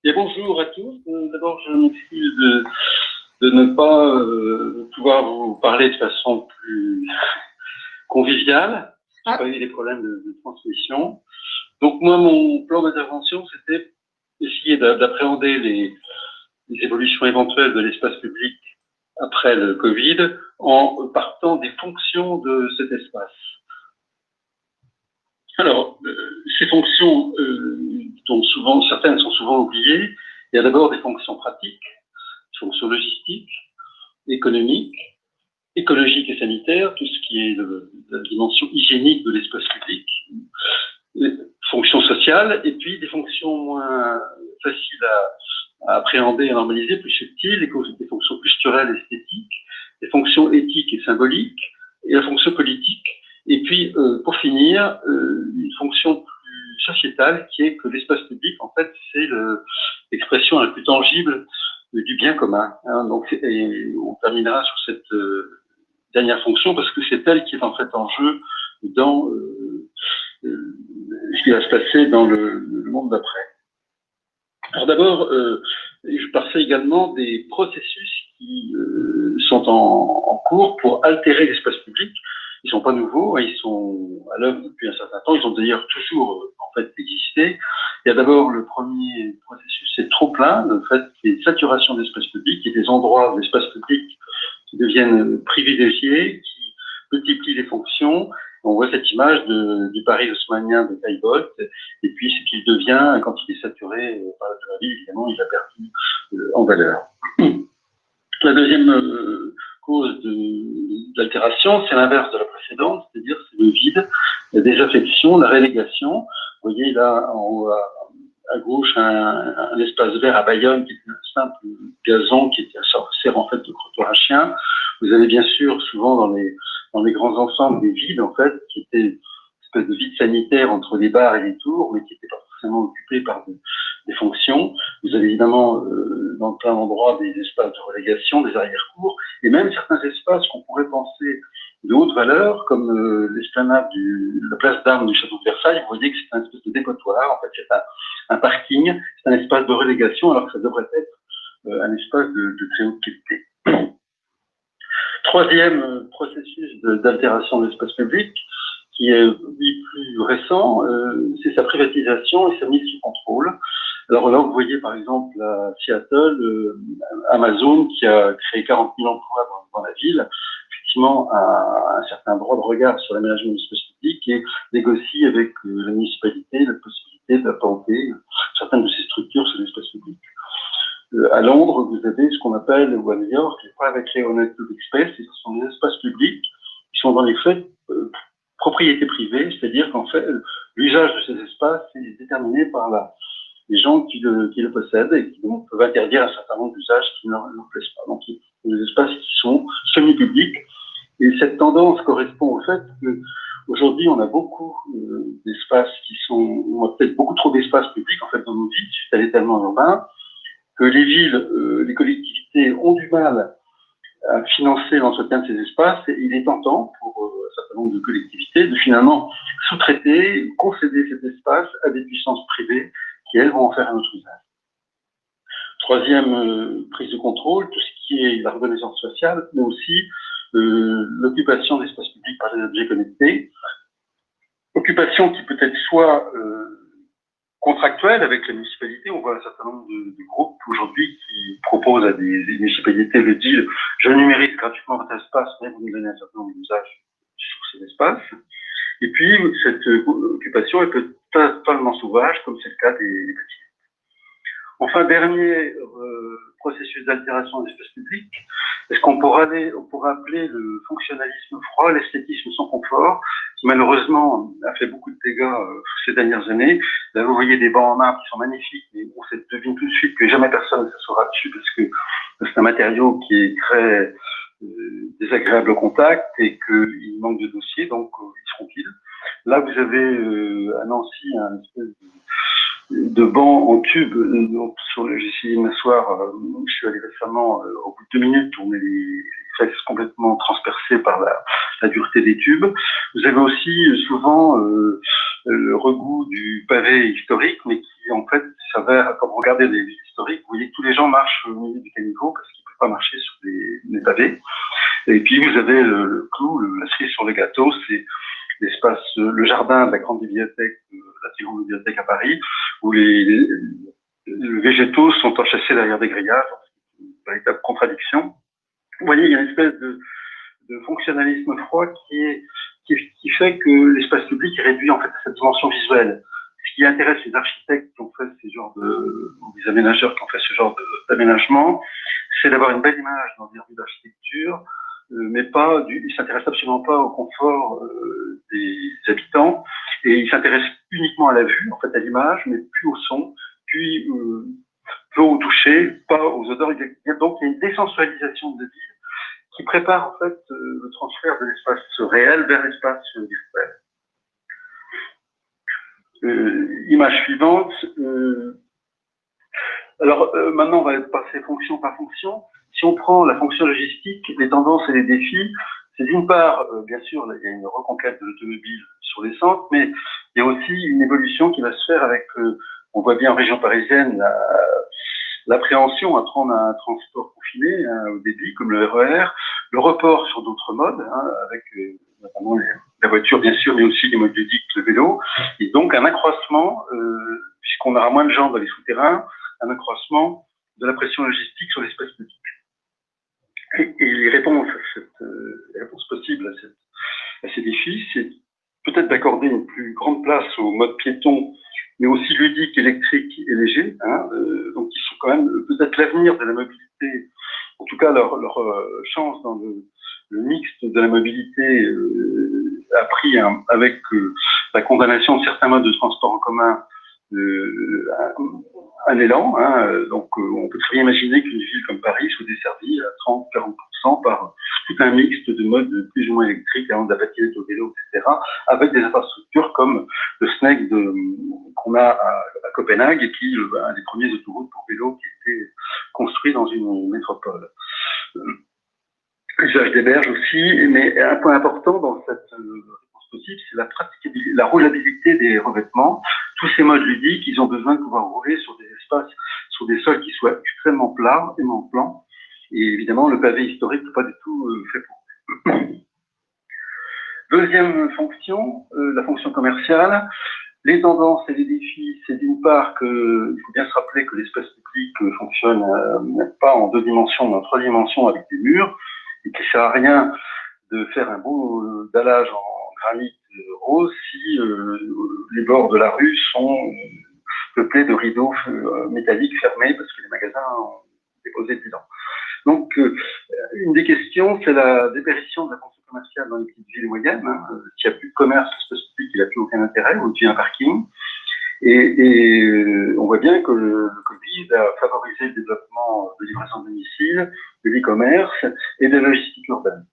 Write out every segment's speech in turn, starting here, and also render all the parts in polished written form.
Bien, bonjour à tous. D'abord, je m'excuse de ne pas pouvoir vous parler de façon plus conviviale. J'ai pas eu des problèmes de transmission. Donc moi, mon plan d'intervention, c'était essayer d'appréhender les évolutions éventuelles de l'espace public après le Covid en partant des fonctions de cet espace. Alors, ces fonctions, dont certaines sont souvent oubliées, il y a d'abord des fonctions pratiques, des fonctions logistiques, économiques, écologiques et sanitaires, tout ce qui est la dimension hygiénique de l'espace public, les fonctions sociales, et puis des fonctions moins faciles à appréhender et à normaliser, plus subtiles, des fonctions culturelles et esthétiques, des fonctions éthiques et symboliques, et la fonction politique. Et puis, pour finir, une fonction plus sociétale qui est que l'espace public, en fait, c'est l'expression la plus tangible du bien commun. Hein. Donc, et on terminera sur cette dernière fonction parce que c'est elle qui est en fait en jeu dans ce qui va se passer dans le monde d'après. Alors d'abord, je parlais également des processus qui sont en cours pour altérer l'espace public. Ils ne sont pas nouveaux, ils sont à l'œuvre depuis un certain temps. Ils ont d'ailleurs toujours en fait existé. Il y a d'abord le premier processus, c'est trop plein, le fait qu'il y ait une saturation de l'espace public, il y a des endroits de l'espace public qui deviennent privilégiés, qui multiplient les fonctions. On voit cette image du Paris haussmannien de Caillebotte, et puis ce qu'il devient quand il est saturé par la ville, évidemment, il a perdu en valeur. La deuxième cause d'altération, c'est l'inverse de la précédente, c'est-à-dire c'est le vide, la désaffection, la relégation. Vous voyez là en haut à gauche un espace vert à Bayonne qui est un simple gazon qui sert en fait de trottoir à chien. Vous avez bien sûr souvent dans les grands ensembles des vides en fait qui étaient une espèce de vide sanitaire entre les bars et les tours, mais qui n'étaient pas forcément occupés par des fonctions. Vous avez évidemment dans plein d'endroits des espaces de relégation, des arrière-cours, et même certains espaces qu'on pourrait penser de haute valeur, comme l'esplanade la place d'armes du château de Versailles. Vous voyez que c'est un espèce de dépotoir, en fait c'est un parking, c'est un espace de relégation, alors que ça devrait être un espace de très haute qualité. Troisième processus d'altération de l'espace public, qui est plus récent, c'est sa privatisation et sa mise sous contrôle. Alors là, vous voyez par exemple à Seattle, Amazon qui a créé 40 000 emplois dans la ville, effectivement a un certain droit de regard sur l'aménagement de l'espace public et négocie avec la municipalité la possibilité d'implanter certaines de ces structures sur l'espace public. À Londres, vous avez ce qu'on appelle, ou à New York, les private owned public space, ce sont des espaces publics qui sont dans les faits propriété privée, c'est-à-dire qu'en fait, l'usage de ces espaces est déterminé par les gens qui le possèdent et qui donc peuvent interdire un certain nombre d'usages qui ne leur plaisent pas. Donc, il y a des espaces qui sont semi-publics. Et cette tendance correspond au fait qu'aujourd'hui, on a beaucoup d'espaces on a peut-être beaucoup trop d'espaces publics en fait dans nos villes suite à l'étalement urbain, que les villes, les collectivités ont du mal à financer l'entretien de ces espaces, et il est tentant pour un certain nombre de collectivités de finalement sous-traiter, concéder cet espace à des puissances privées qui, elles, vont en faire un autre usage. Troisième prise de contrôle, tout ce qui est la reconnaissance sociale, mais aussi l'occupation d'espaces publics par des objets connectés. Occupation qui peut être soit contractuelle avec la municipalité. On voit un certain nombre de groupes aujourd'hui qui proposent à des municipalités le deal « je numérise gratuitement votre espace, mais vous me donnez un certain nombre d'usages sur ces espaces ». Et puis, cette occupation elle peut être totalement sauvage, comme c'est le cas des bâtiments. Enfin, dernier processus d'altération de l'espace public, est-ce qu'on pourrait appeler le fonctionnalisme froid, l'esthétisme sans confort, qui malheureusement a fait beaucoup de dégâts ces dernières années. Là, vous voyez des bancs en marbre qui sont magnifiques, mais on devine tout de suite que jamais personne ne s'assoira dessus parce que c'est un matériau qui est très désagréable au contact et qu'il manque de dossiers, donc ils seront vides. Là, vous avez à Nancy un espèce de banc en tube. J'ai essayé de m'asseoir, je suis allé récemment, au bout de 2 minutes, on est les fesses complètement transpercées par la dureté des tubes. Vous avez aussi souvent le regout du pavé historique, mais qui en fait s'avère, quand vous regardez des villes historiques, vous voyez que tous les gens marchent au milieu du caniveau parce qu'ils ne peuvent pas marcher sur les pavés. Et puis vous avez le clou, la cerise sur le gâteau, c'est l'espace, le jardin de la grande bibliothèque, la très grande bibliothèque à Paris, où les végétaux sont enchâssés derrière des grillages, c'est une véritable contradiction. Vous voyez, il y a une espèce de fonctionnalisme froid qui fait que l'espace public est réduit en fait à cette dimension visuelle. Ce qui intéresse les architectes qui ont fait ces genres ou les aménageurs qui ont fait ce genre d'aménagement, c'est d'avoir une belle image dans des rues d'architecture, mais pas ils s'intéressent absolument pas au confort des habitants, et ils s'intéressent uniquement à la vue, en fait à l'image, mais plus au son, puis peu au toucher, pas aux odeurs. Donc il y a une désensualisation de la ville qui prépare en fait le transfert de l'espace réel vers l'espace virtuel. Image suivante. Alors maintenant, on va passer fonction par fonction. Si on prend la fonction logistique, les tendances et les défis, c'est d'une part, bien sûr, là, il y a une reconquête de l'automobile sur les centres, mais il y a aussi une évolution qui va se faire avec, on voit bien en région parisienne, l'appréhension à prendre un transport confiné au débit, comme le RER, le report sur d'autres modes, avec notamment la voiture, bien sûr, mais aussi les modes ludiques, le vélo, et donc un accroissement, puisqu'on aura moins de gens dans les souterrains, un accroissement de la pression logistique sur l'espace public. Et les réponses possibles à ces défis, c'est peut-être d'accorder une plus grande place au mode piéton, mais aussi ludique, électrique et léger, donc qui sont quand même peut-être l'avenir de la mobilité, en tout cas leur chance dans le mixte de la mobilité a pris avec la condamnation de certains modes de transport en commun un élan. Donc on peut très bien imaginer qu'une ville comme Paris soit desservie à 30-40% par tout un mixte de modes plus ou moins électriques, de la patinette au vélo, etc., avec des infrastructures comme le SNEC qu'on a à Copenhague, et qui un des premiers autoroutes pour vélo qui était construit dans une métropole. L'usage des berges aussi, mais un point important dans cette réponse possible, c'est la roulabilité des revêtements. Tous ces modes ludiques, ils ont besoin de pouvoir rouler sur des espaces, sur des sols qui soient extrêmement plats, extrêmement plans. Et évidemment, le pavé historique n'est pas du tout fait pour. Deuxième fonction, la fonction commerciale. Les tendances et les défis, c'est d'une part qu'il faut bien se rappeler que l'espace public fonctionne pas en 2 dimensions, mais en 3 dimensions avec des murs, et qu'il ne sert à rien de faire un beau dallage en granit rose si les bords de la rue sont peuplés de rideaux métalliques fermés parce que les magasins ont déposé le bilan. Donc, une des questions, c'est la déparition de la fonction commerciale dans les petites villes moyennes. S'il n'y a plus de commerce, l'espace public, il n'a plus aucun intérêt, on devient un parking. Et on voit bien que le Covid a favorisé le développement de livraison de domicile, de l'e-commerce et de la logistique urbaine,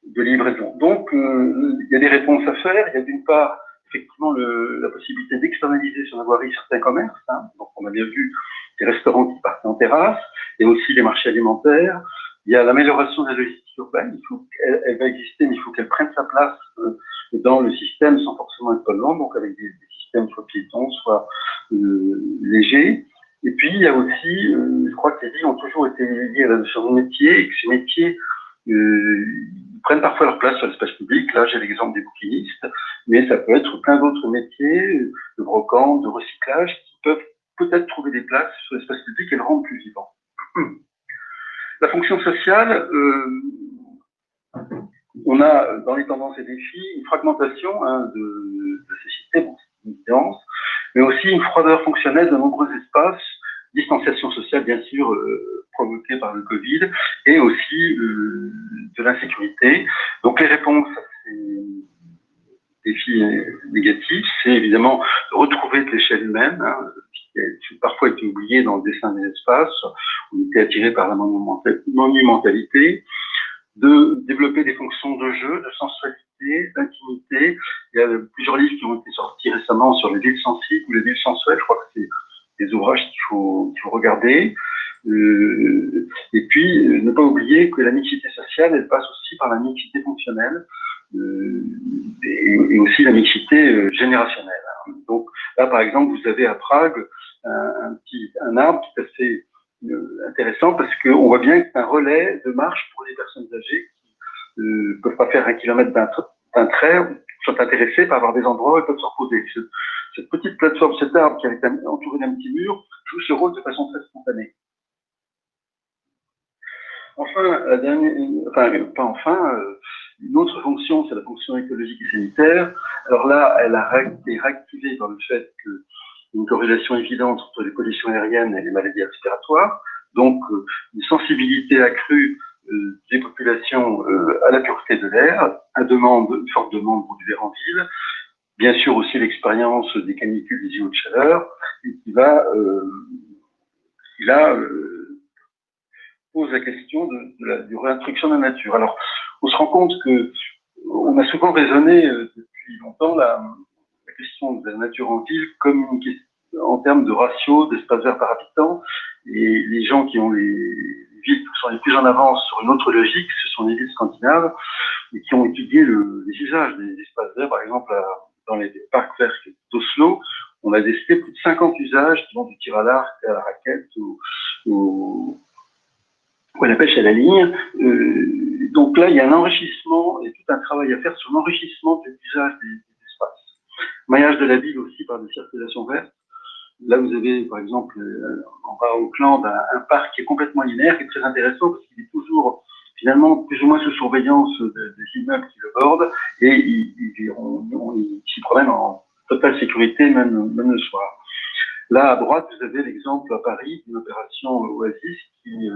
de livraison. Donc, il y a des réponses à faire. Il y a d'une part, effectivement, la possibilité d'externaliser sur la voirie certains commerces. Donc, on a bien vu des restaurants qui partent en terrasse, et aussi les marchés alimentaires. Il y a l'amélioration de la logistique urbaine. Elle va exister, mais il faut qu'elle prenne sa place dans le système sans forcément être polluante, donc avec des systèmes soit piétons, soit légers. Et puis, il y a aussi, je crois que les villes ont toujours été liées à la notion de métier, et que ces métiers prennent parfois leur place sur l'espace public. Là, j'ai l'exemple des bouquinistes, mais ça peut être plein d'autres métiers, de brocante, de recyclage, qui peuvent peut-être trouver des places sur l'espace public et le rendre plus vivant. La fonction sociale, on a dans les tendances et défis une fragmentation de ces systèmes, une évidence, mais aussi une froideur fonctionnelle de nombreux espaces, distanciation sociale bien sûr provoquée par le Covid, et aussi de l'insécurité. Donc les réponses à ces défis négatifs, c'est évidemment de retrouver de l'échelle humaine, qui a parfois été oublié dans le dessin des espaces, on était attiré par la monumentalité, de développer des fonctions de jeu, de sensualité, d'intimité. Il y a plusieurs livres qui ont été sortis récemment sur les villes sensibles ou les villes sensuelles. Je crois que c'est des ouvrages qu'il faut regarder. Et puis, ne pas oublier que la mixité sociale, elle passe aussi par la mixité fonctionnelle et aussi la mixité générationnelle. Donc, Là, par exemple, vous avez à Prague un arbre qui est assez intéressant parce qu'on voit bien que c'est un relais de marche pour les personnes âgées qui ne peuvent pas faire 1 kilomètre d'un trait, sont intéressés par avoir des endroits où ils peuvent se reposer. Cette petite plateforme, cet arbre qui est entouré d'un petit mur, joue ce rôle de façon très spontanée. Enfin, une autre fonction, c'est la fonction écologique et sanitaire. Alors là, elle a été réactivée dans le fait qu'il y a une corrélation évidente entre les pollutions aériennes et les maladies respiratoires, donc une sensibilité accrue des populations à la pureté de l'air, une forte demande pour du verre en ville, bien sûr aussi l'expérience des canicules, des îlots de chaleur, et qui pose la question de réintroduction de la nature. Alors, on se rend compte que on a souvent raisonné depuis longtemps la question de la nature en ville comme une question en termes de ratio d'espace vert par habitant. Et les gens qui ont les villes qui sont les plus en avance sur une autre logique, ce sont les villes scandinaves, et qui ont étudié les usages des espaces verts. Par exemple, dans les parcs verts d'Oslo, on a testé plus de 50 usages qui vont du tir à l'arc à la raquette ou à la pêche à la ligne. Donc là, il y a un enrichissement et tout un travail à faire sur l'enrichissement de l'usage des espaces. Maillage de la ville aussi par des circulations vertes. Là, vous avez, par exemple, en bas à Auckland, un parc qui est complètement linéaire, qui est très intéressant parce qu'il est toujours, finalement, plus ou moins sous surveillance des immeubles qui le bordent, et on s'y promène en totale sécurité, même le soir. Là, à droite, vous avez l'exemple à Paris d'une opération Oasis qui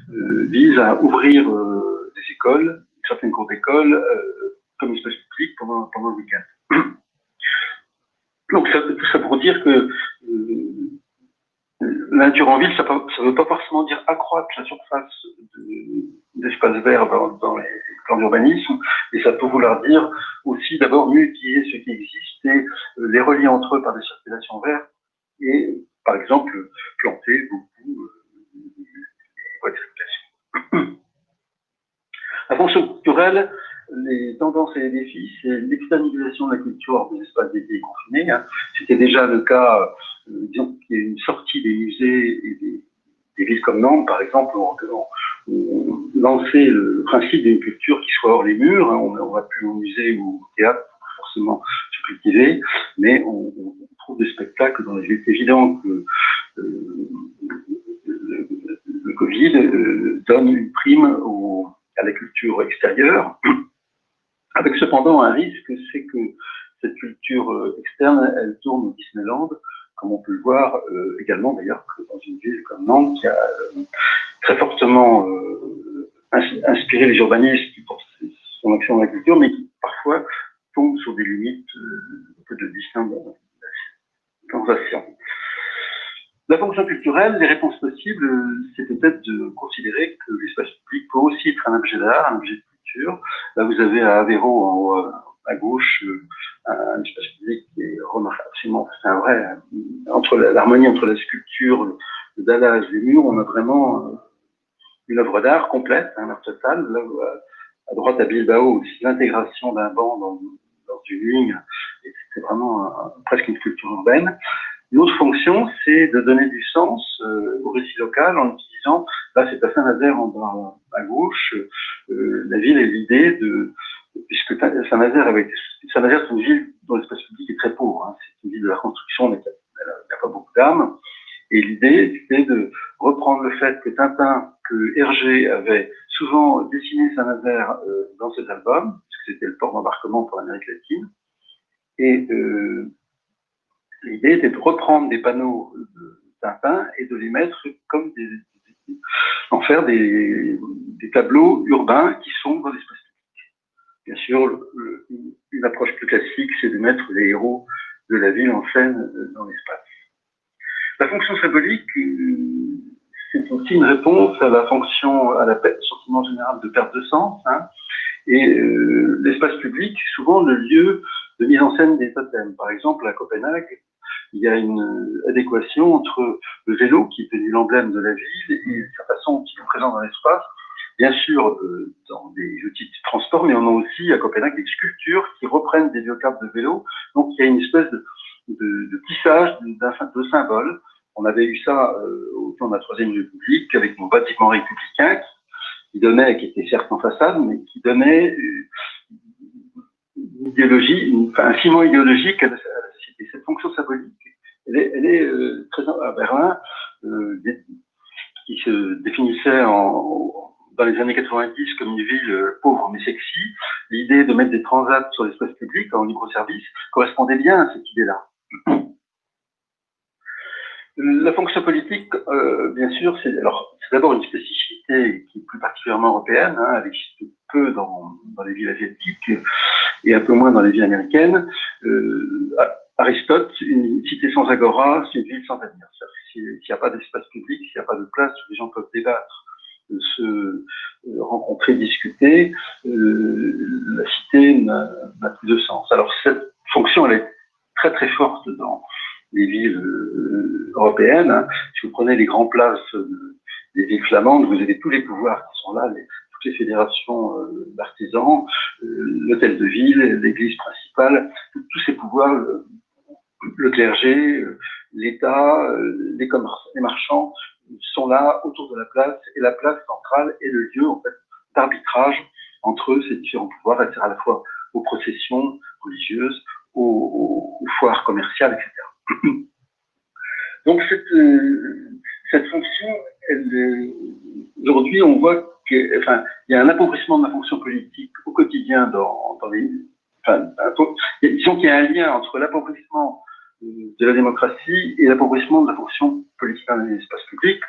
vise à ouvrir des écoles, certaines cours d'école, comme espace public pendant le week-end. Donc, tout ça pour dire que la nature en ville, ça ne veut pas forcément dire accroître la surface d'espaces verts dans les plans d'urbanisme, et ça peut vouloir dire aussi d'abord mieux utiliser ce qui existe et les relier entre eux par des circulations vertes et, par exemple, planter beaucoup de voies de circulation. La fonction culturelle, les tendances et les défis, c'est l'externalisation de la culture des espaces dédiés et confinés. C'était déjà le cas, disons qu'il y a une sortie des musées et des villes comme Nantes, par exemple, on lançait le principe d'une culture qui soit hors les murs. On ne va plus au musée ou au théâtre, forcément se cultiver, mais on trouve des spectacles dans les villes. C'est évident que le Covid donne une prime à la culture extérieure, avec cependant un risque, c'est que cette culture externe, elle tourne au Disneyland, comme on peut le voir également d'ailleurs dans une ville comme Nantes, qui a très fortement inspiré les urbanistes pour son action dans la culture, mais qui parfois tombe sur des limites un peu de distinction. La fonction culturelle, les réponses possibles, c'est peut-être de considérer que l'espace public peut aussi être un objet d'art, un objet de culture. Là, vous avez à Aveiro, en haut à gauche, un espace public qui est remarquable. C'est un vrai, l'harmonie entre la sculpture, le dallage, les murs, on a vraiment une œuvre d'art complète, un art total. Là, à droite à Bilbao, aussi l'intégration d'un banc dans une ligne, c'est vraiment presque une sculpture urbaine. Une autre fonction, c'est de donner du sens au récit local en utilisant, là c'est à Saint-Nazaire en bas à gauche, la ville et l'idée puisque Saint-Nazaire c'est une ville dont l'espace public est très pauvre, c'est une ville de la construction, mais elle n'a pas beaucoup d'âme, et l'idée c'était de reprendre le fait que Hergé avait souvent dessiné Saint-Nazaire dans cet album, puisque c'était le port d'embarquement pour l'Amérique latine, et l'idée était de reprendre des panneaux de Tintin et de les mettre comme en faire des tableaux urbains qui sont dans l'espace public. Bien sûr, une approche plus classique, c'est de mettre les héros de la ville en scène dans l'espace. La fonction symbolique, c'est aussi une réponse à la fonction, sentiment général de perte de sens, et l'espace public, souvent le lieu de mise en scène des totems. Par exemple, à Copenhague, il y a une adéquation entre le vélo, qui est devenu l'emblème de la ville, et sa façon dont il est présent dans l'espace, bien sûr dans des outils de transport, mais on a aussi à Copenhague des sculptures qui reprennent des biocartes de vélo. Donc il y a une espèce de tissage de symboles. On avait eu ça au temps de la Troisième République avec nos bâtiments républicains qui était certes en façade, mais qui donnait une idéologie, un ciment idéologique à la société. Cette fonction symbolique, elle est très à Berlin, qui se définissait dans les années 90 comme une ville pauvre mais sexy. L'idée de mettre des transats sur l'espace public en libre service correspondait bien à cette idée-là. La fonction politique, bien sûr, c'est d'abord une spécificité qui est plus particulièrement européenne, elle existe peu dans les villes asiatiques et un peu moins dans les villes américaines. Aristote, une cité sans agora, c'est une ville sans avenir. S'il n'y a pas d'espace public, s'il n'y a pas de place où les gens peuvent débattre, se rencontrer, discuter, la cité n'a plus de sens. Alors cette fonction, elle est très très forte dans les villes européennes. Si vous prenez les grandes places des villes flamandes, vous avez tous les pouvoirs qui sont là, toutes les fédérations d'artisans, l'hôtel de ville, l'église principale, tous ces pouvoirs, le clergé, l'État, les marchands sont là autour de la place, et la place centrale est le lieu en fait d'arbitrage entre ces différents pouvoirs, c'est-à-dire à la fois aux processions religieuses, aux foires commerciales, etc. Donc cette fonction, aujourd'hui, on voit qu'il y a un appauvrissement de la fonction politique au quotidien dans les. Disons qu'il y a un lien entre l'appauvrissement de la démocratie et l'appauvrissement de la fonction politique dans l'espace public.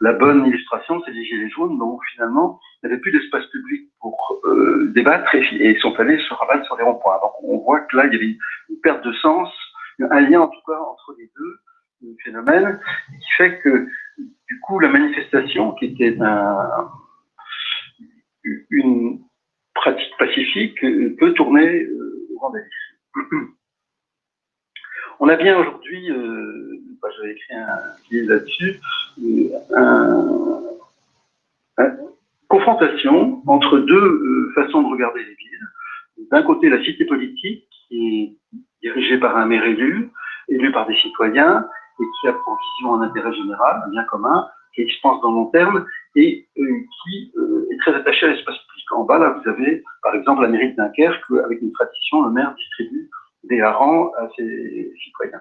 La bonne illustration, c'est les Gilets jaunes, dont finalement, il n'y avait plus d'espace public pour débattre et sont allés se rabattre sur les ronds-points. Donc on voit que là, il y avait une perte de sens, un lien en tout cas entre les deux phénomènes, qui fait que du coup, la manifestation, qui était une pratique pacifique, peut tourner au vandalisme. On a bien aujourd'hui, j'avais écrit un livre là-dessus, une confrontation entre deux façons de regarder les villes. D'un côté, la cité politique, qui est dirigée par un maire élu par des citoyens, et qui a pour vision un intérêt général, un bien commun, qui se pense dans le long terme, et qui est très attaché à l'espace public. En bas, là, vous avez, par exemple, la mairie de Dunkerque, avec une tradition, le maire distribue des harengs à ses citoyens.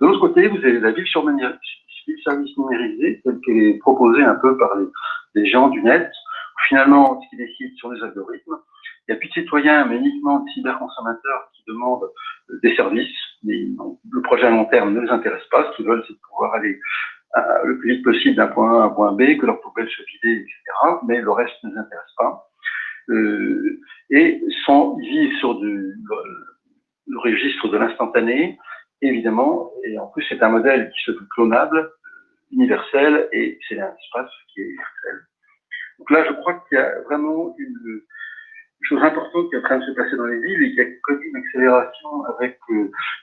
De l'autre côté, vous avez la ville service numérisée, telle qu'elle est proposée un peu par les gens du net, où finalement, ce qui décide sur les algorithmes, il n'y a plus de citoyens, mais uniquement de cyberconsommateurs qui demandent des services. Mais le projet à long terme ne les intéresse pas. Ce qu'ils veulent, c'est de pouvoir aller le plus vite possible d'un point A à un point B, que leur poubelle se vide, etc. Mais le reste ne les intéresse pas. Ils vivent sur le registre de l'instantané, évidemment, et en plus c'est un modèle qui se veut clonable, universel, et c'est un espace qui est virtuel. Donc là, je crois qu'il y a vraiment une chose importante qui est en train de se passer dans les villes et qui a connu une accélération avec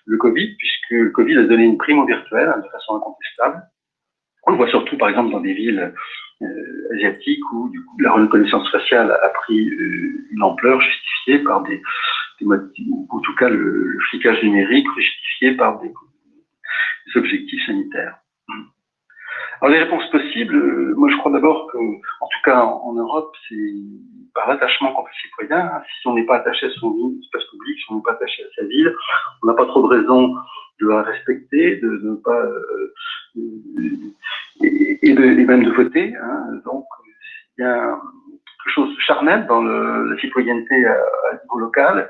le Covid, puisque le Covid a donné une prime au virtuel de façon incontestable. On le voit surtout, par exemple, dans des villes asiatiques où du coup, la reconnaissance faciale a pris une ampleur justifiée par ou en tout cas le flicage numérique justifié par des objectifs sanitaires. Alors les réponses possibles, moi je crois d'abord que, en tout cas en Europe, c'est par l'attachement qu'ont fait les citoyens. Si on n'est pas attaché à son espace public, si on n'est pas attaché à sa ville, on n'a pas trop de raisons de la respecter, de ne pas et même de voter. Donc il y a quelque chose de charnel dans la citoyenneté à niveau local.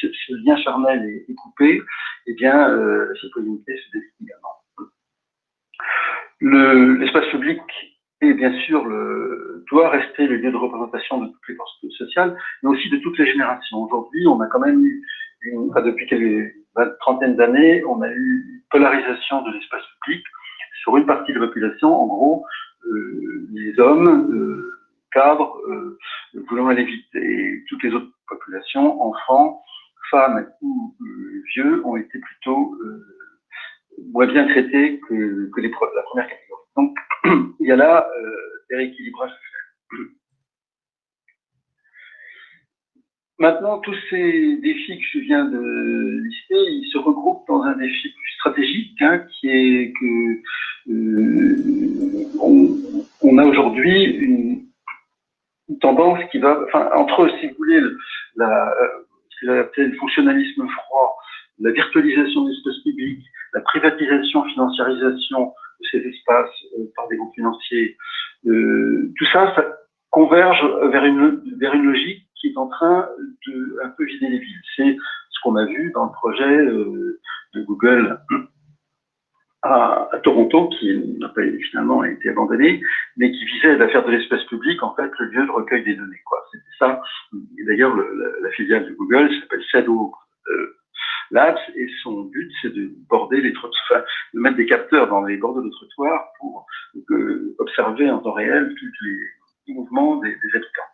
Si ce lien charnel est coupé, eh bien la citoyenneté se détruit également. L'espace public et bien sûr doit rester le lieu de représentation de toutes les forces sociales, mais aussi de toutes les générations. Aujourd'hui, on a quand même eu, depuis quelques trentaine d'années, on a eu une polarisation de l'espace public sur une partie de la population, en gros, les hommes, cadres, voulant aller vite, et toutes les autres populations, enfants, femmes ou vieux, ont été plutôt moins bien traités que la première catégorie. Donc, il y a là des rééquilibrages à faire. Maintenant, tous ces défis que je viens de lister, ils se regroupent dans un défi plus stratégique, hein, qui est que on a aujourd'hui une tendance qui va, enfin, entre, si vous voulez, ce que j'ai appelé le fonctionnalisme froid, la virtualisation de l'espace public, la privatisation, financiarisation de ces espaces par des groupes financiers, tout ça, ça converge vers une logique qui est en train de un peu vider les villes. C'est ce qu'on a vu dans le projet de Google à Toronto, qui n'a pas finalement été abandonné, mais qui visait à faire de l'espace public en fait le lieu de recueil des données. C'était ça. Et d'ailleurs, la filiale de Google s'appelle Shadow Labs, et son but, c'est de border les trottoirs, de mettre des capteurs dans les bords de trottoirs pour observer en temps réel tous les mouvements des habitants.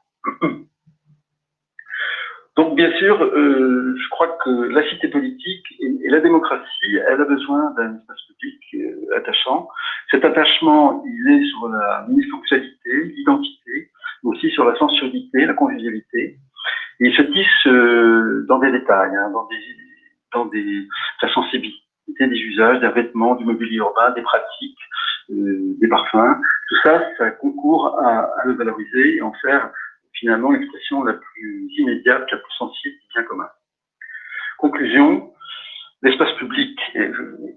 Donc, bien sûr, je crois que la cité politique et la démocratie, elle a besoin d'un espace public attachant. Cet attachement, il est sur la multifonctionnalité, l'identité, mais aussi sur la sensualité, la convivialité. Et il se tisse dans des détails, hein, dans la sensibilité des usages, des vêtements, du mobilier urbain, des pratiques, des parfums. Tout ça, ça concourt à le valoriser et en faire finalement l'expression la plus immédiate, la plus sensible du bien commun. Conclusion, l'espace public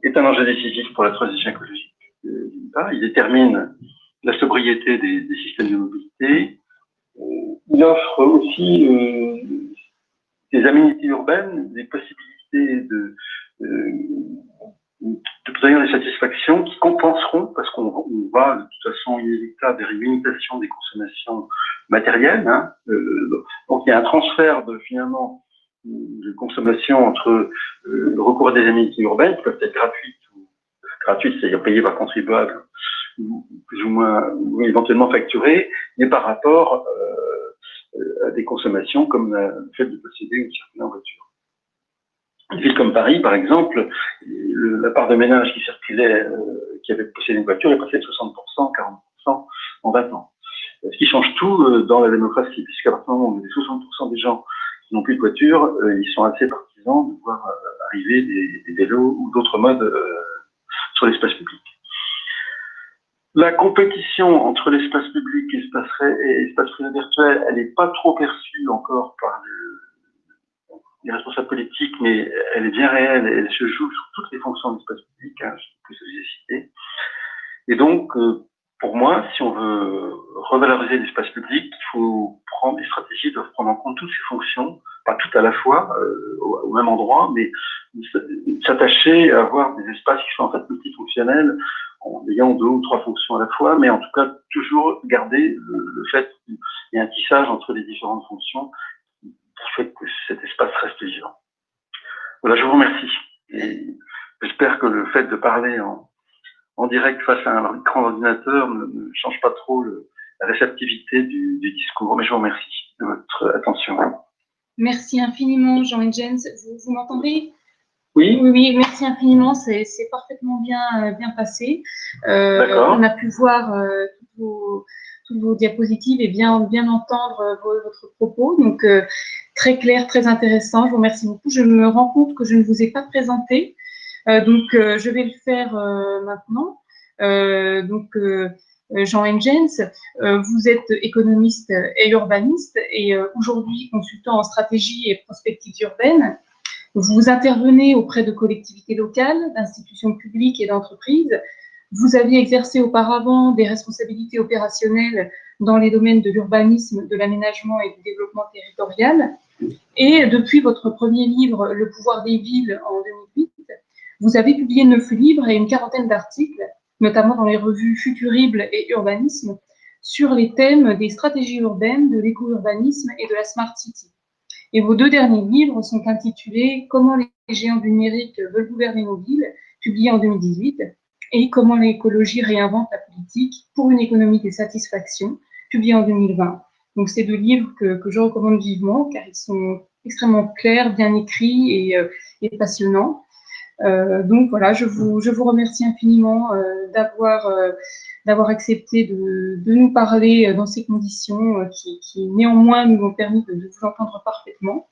est un enjeu décisif pour la transition écologique. Il détermine la sobriété des systèmes de mobilité. Il offre aussi des aménités urbaines, des possibilités d'obtenir des satisfactions qui compenseront, parce qu'on va de toute façon inévitable vers une limitation des consommations matérielles. Hein. Donc il y a un transfert finalement de consommation entre le recours à des aménités urbaines qui peuvent être gratuites, c'est-à-dire payées par contribuable, plus ou moins, ou éventuellement facturées, mais par rapport à des consommations comme le fait de posséder ou de circuler en voiture. Une ville comme Paris, par exemple, la part de ménages qui circulait, qui avait possédé une voiture est passée de 60%, 40% en 20 ans. Ce qui change tout dans la démocratie, puisqu'à partir du moment où 60% des gens qui n'ont plus de voiture, ils sont assez partisans de voir arriver des vélos ou d'autres modes sur l'espace public. La compétition entre l'espace public et l'espace privé virtuel, elle n'est pas trop perçue encore par les responsables politiques, mais elle est bien réelle et elle se joue sur toutes les fonctions de l'espace public, hein, que je vous ai cité. Et donc, pour moi, si on veut revaloriser l'espace public, il faut prendre des stratégies, doivent prendre en compte toutes ces fonctions, pas toutes à la fois, au même endroit, mais s'attacher à avoir des espaces qui sont en fait multifonctionnels, en ayant 2 ou 3 fonctions à la fois, mais en tout cas, toujours garder le fait qu'il y a un tissage entre les différentes fonctions qui fait que cet espace reste vivant. Voilà, je vous remercie. Et j'espère que le fait de parler en direct face à un écran d'ordinateur ne change pas trop la réceptivité du discours. Mais je vous remercie de votre attention. Merci infiniment, Jean Jens. Vous m'entendez ? Oui. Oui, merci infiniment. C'est parfaitement bien passé. On a pu voir toutes vos diapositives et bien entendre votre propos. Donc, très clair, très intéressant. Je vous remercie beaucoup. Je me rends compte que je ne vous ai pas présenté. Donc, je vais le faire maintenant. Jean Jens, vous êtes économiste et urbaniste et aujourd'hui consultant en stratégie et prospective urbaine. Vous intervenez auprès de collectivités locales, d'institutions publiques et d'entreprises. Vous aviez exercé auparavant des responsabilités opérationnelles dans les domaines de l'urbanisme, de l'aménagement et du développement territorial. Et depuis votre premier livre, Le pouvoir des villes, en 2008, vous avez publié 9 livres et une quarantaine d'articles, notamment dans les revues Futurible et Urbanisme, sur les thèmes des stratégies urbaines, de l'éco-urbanisme et de la Smart City. Et vos 2 derniers livres sont intitulés « Comment les géants du numérique veulent gouverner nos villes », publié en 2018, et « Comment l'écologie réinvente la politique pour une économie des satisfactions », publié en 2020. Donc, c'est 2 livres que je recommande vivement, car ils sont extrêmement clairs, bien écrits et passionnants. Donc voilà, je vous remercie infiniment d'avoir d'avoir accepté de nous parler dans ces conditions qui néanmoins nous ont permis de vous entendre parfaitement.